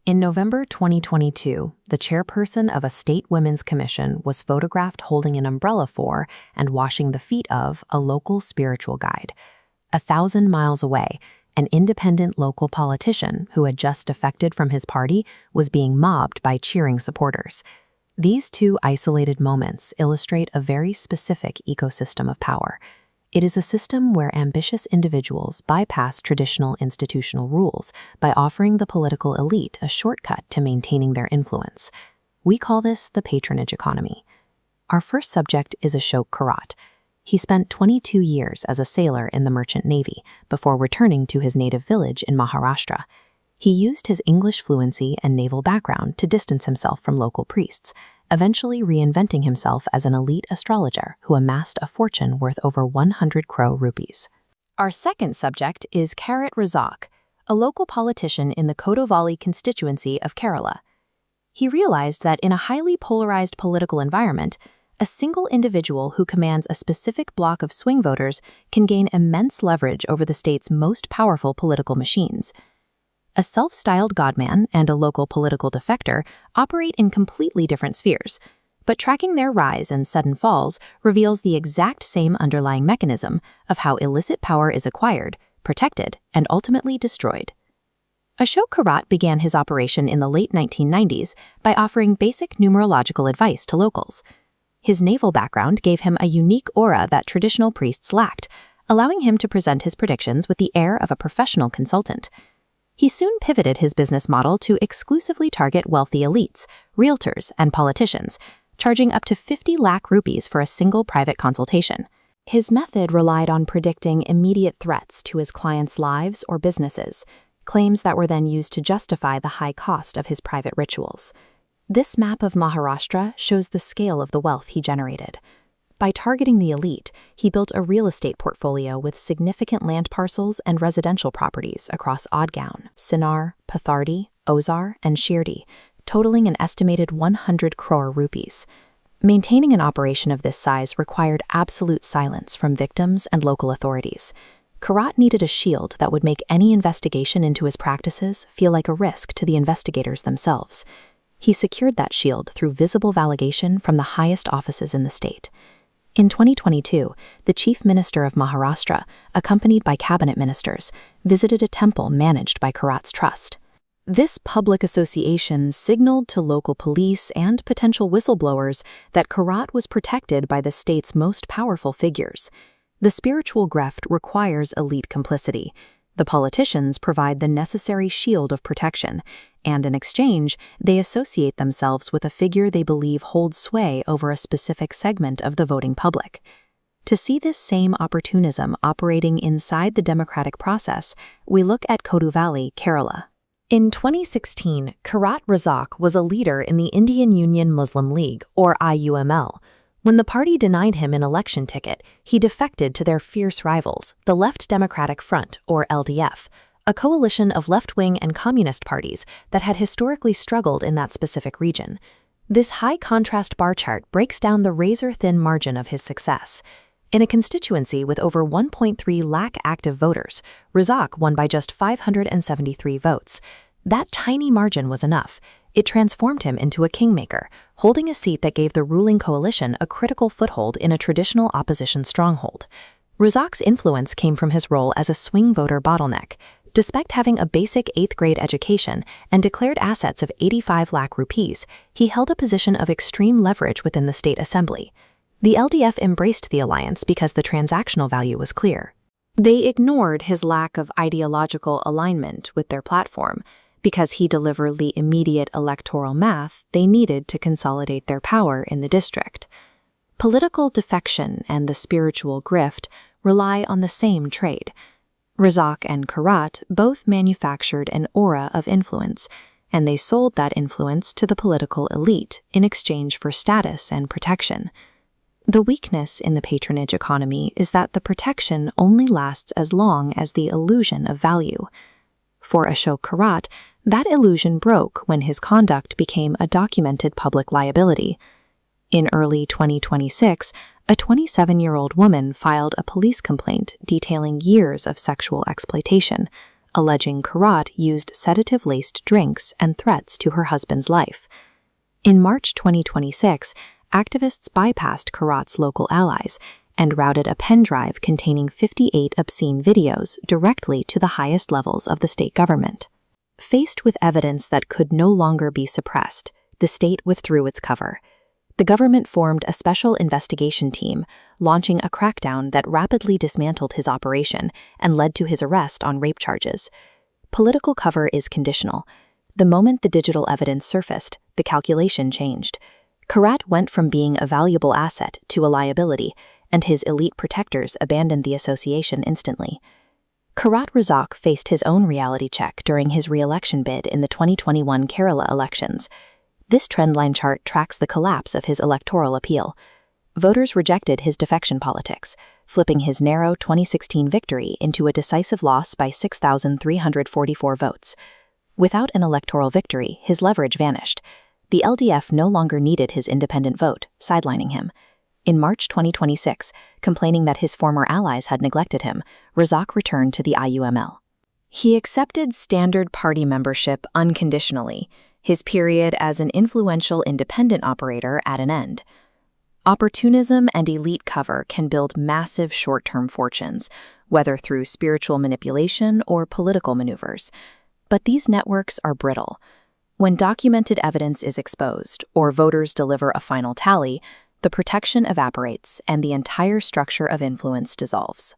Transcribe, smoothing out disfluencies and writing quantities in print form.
In November 2022, the chairperson of a state women's commission was photographed holding an umbrella for and washing the feet of a local spiritual guide. 1,000 miles away, an independent local politician who had just defected from his party was being mobbed by cheering supporters. These two isolated moments illustrate a very specific ecosystem of power. It is a system where ambitious individuals bypass traditional institutional rules by offering the political elite a shortcut to maintaining their influence. We call this the patronage economy. Our first subject is Ashok Kharat. He spent 22 years as a sailor in the Merchant Navy before returning to his native village in Maharashtra. He used his English fluency and naval background to distance himself from local priests, eventually reinventing himself as an elite astrologer who amassed a fortune worth over 100 crore rupees. Our second subject is Karat Razack, a local politician in the Kodavali constituency of Kerala. He realized that in a highly polarized political environment, a single individual who commands a specific block of swing voters can gain immense leverage over the state's most powerful political machines. A self-styled Godman and a local political defector operate in completely different spheres, but tracking their rise and sudden falls reveals the exact same underlying mechanism of how illicit power is acquired, protected, and ultimately destroyed. Ashok Kharat began his operation in the late 1990s by offering basic numerological advice to locals. His naval background gave him a unique aura that traditional priests lacked, allowing him to present his predictions with the air of a professional consultant. He soon pivoted his business model to exclusively target wealthy elites, realtors, and politicians, charging up to 50 lakh rupees for a single private consultation. His method relied on predicting immediate threats to his clients' lives or businesses, claims that were then used to justify the high cost of his private rituals. This map of Maharashtra shows the scale of the wealth he generated. By targeting the elite, he built a real estate portfolio with significant land parcels and residential properties across Odgaon, Sinnar, Pathardi, Ozar, and Shirdi, totaling an estimated 100 crore rupees. Maintaining an operation of this size required absolute silence from victims and local authorities. Kharat needed a shield that would make any investigation into his practices feel like a risk to the investigators themselves. He secured that shield through visible validation from the highest offices in the state. In 2022, the Chief Minister of Maharashtra, accompanied by cabinet ministers, visited a temple managed by Kharat's trust. This public association signaled to local police and potential whistleblowers that Kharat was protected by the state's most powerful figures. The spiritual greft requires elite complicity. The politicians provide the necessary shield of protection, and in exchange, they associate themselves with a figure they believe holds sway over a specific segment of the voting public. To see this same opportunism operating inside the democratic process, we look at Kodavali, Kerala. In 2016, Karat Razack was a leader in the Indian Union Muslim League, or IUML. When the party denied him an election ticket, he defected to their fierce rivals, the Left Democratic Front, or LDF, a coalition of left-wing and communist parties that had historically struggled in that specific region. This high-contrast bar chart breaks down the razor-thin margin of his success. In a constituency with over 1.3 lakh active voters, Razack won by just 573 votes. That tiny margin was enough. It transformed him into a kingmaker, holding a seat that gave the ruling coalition a critical foothold in a traditional opposition stronghold. Razack's influence came from his role as a swing voter bottleneck. Despite having a basic 8th grade education and declared assets of 85 lakh rupees, he held a position of extreme leverage within the state assembly. The LDF embraced the alliance because the transactional value was clear. They ignored his lack of ideological alignment with their platform, because he delivered the immediate electoral math they needed to consolidate their power in the district. Political defection and the spiritual grift rely on the same trade. Razack and Kharat both manufactured an aura of influence, and they sold that influence to the political elite in exchange for status and protection. The weakness in the patronage economy is that the protection only lasts as long as the illusion of value. For Ashok Kharat, that illusion broke when his conduct became a documented public liability. In early 2026, a 27-year-old woman filed a police complaint detailing years of sexual exploitation, alleging Karat used sedative-laced drinks and threats to her husband's life. In March 2026, activists bypassed Karat's local allies and routed a pen drive containing 58 obscene videos directly to the highest levels of the state government. Faced with evidence that could no longer be suppressed, the state withdrew its cover. The government formed a special investigation team, launching a crackdown that rapidly dismantled his operation and led to his arrest on rape charges. Political cover is conditional. The moment the digital evidence surfaced, the calculation changed. Karat went from being a valuable asset to a liability, and his elite protectors abandoned the association instantly. Karat Razack faced his own reality check during his re-election bid in the 2021 Kerala elections. This trendline chart tracks the collapse of his electoral appeal. Voters rejected his defection politics, flipping his narrow 2016 victory into a decisive loss by 6,344 votes. Without an electoral victory, his leverage vanished. The LDF no longer needed his independent vote, sidelining him. In March 2026, complaining that his former allies had neglected him, Razack returned to the IUML. He accepted standard party membership unconditionally, his period as an influential independent operator at an end. Opportunism and elite cover can build massive short-term fortunes, whether through spiritual manipulation or political maneuvers. But these networks are brittle. When documented evidence is exposed, or voters deliver a final tally, the protection evaporates and the entire structure of influence dissolves.